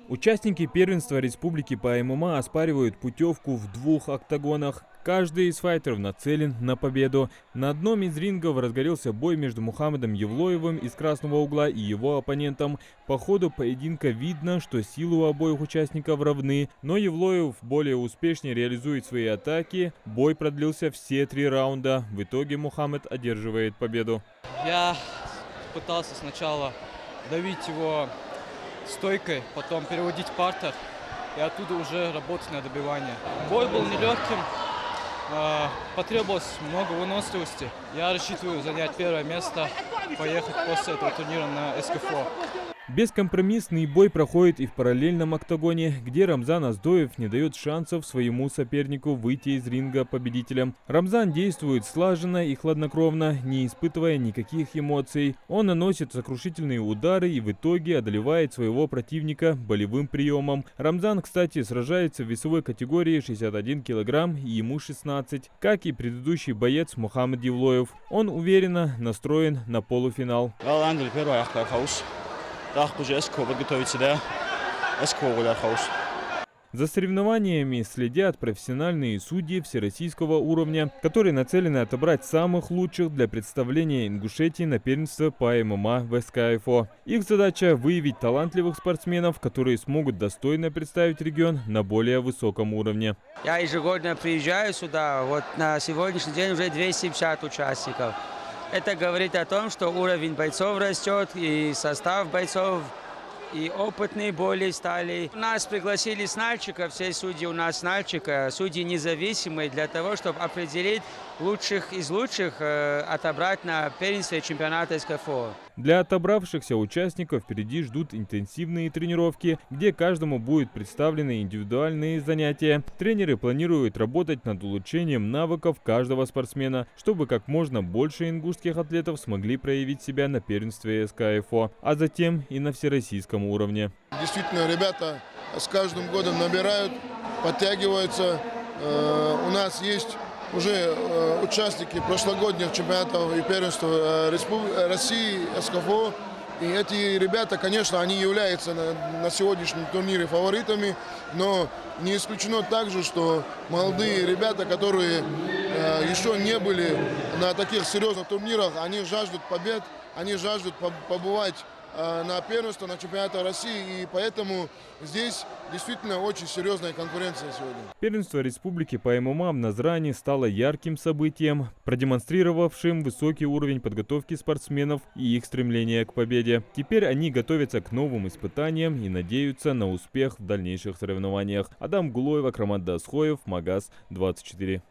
Участники первенства республики по ММА оспаривают путевку в 2 октагонах. Каждый из файтеров нацелен на победу. На одном из рингов разгорелся бой между Мухаммадом Евлоевым из красного угла и его оппонентом. По ходу поединка видно, что силы у обоих участников равны, но Евлоев более успешнее реализует свои атаки. Бой продлился все 3 раунда. В итоге Мухаммад одерживает победу. Я пытался сначала давить его стойкой, потом переводить партер и оттуда уже работать на добивание. Бой был нелегким, потребовалось много выносливости. Я рассчитываю занять 1-е место, поехать после этого турнира на СКФО. Бескомпромиссный бой проходит и в параллельном октагоне, где Рамзан Оздоев не дает шансов своему сопернику выйти из ринга победителем. Рамзан действует слаженно и хладнокровно, не испытывая никаких эмоций. Он наносит сокрушительные удары и в итоге одолевает своего противника болевым приемом. Рамзан, кстати, сражается в весовой категории 61 килограмм и ему 16, как и предыдущий боец Мухаммад Евлоев. Он уверенно настроен на полуфинал. За соревнованиями следят профессиональные судьи всероссийского уровня, которые нацелены отобрать самых лучших для представления Ингушетии на первенство по ММА в СКФО. Их задача – выявить талантливых спортсменов, которые смогут достойно представить регион на более высоком уровне. Я ежегодно приезжаю сюда, вот на сегодняшний день уже 250 участников. Это говорит о том, что уровень бойцов растет, и состав бойцов, и опытные более стали. Нас пригласили с Нальчика, все судьи у нас с Нальчика, судьи независимые, для того, чтобы определить лучших из лучших, отобрать на первенстве чемпионата СКФО. Для отобравшихся участников впереди ждут интенсивные тренировки, где каждому будут представлены индивидуальные занятия. Тренеры планируют работать над улучшением навыков каждого спортсмена, чтобы как можно больше ингушских атлетов смогли проявить себя на первенстве СКФО, а затем и на всероссийском уровне. Действительно, ребята с каждым годом набирают, подтягиваются. У нас есть уже участники прошлогодних чемпионатов и первенства России, СКФО. И эти ребята, конечно, они являются на сегодняшнем турнире фаворитами, но не исключено также, что молодые ребята, которые еще не были на таких серьезных турнирах, они жаждут побед, они жаждут побывать на первенство, на чемпионате России, и поэтому здесь действительно очень серьезная конкуренция сегодня. Первенство республики по ММА в Назрани стало ярким событием, продемонстрировавшим высокий уровень подготовки спортсменов и их стремление к победе. Теперь они готовятся к новым испытаниям и надеются на успех в дальнейших соревнованиях. Адам Гулоев, Акрамат Дасхоев, Магаз 24.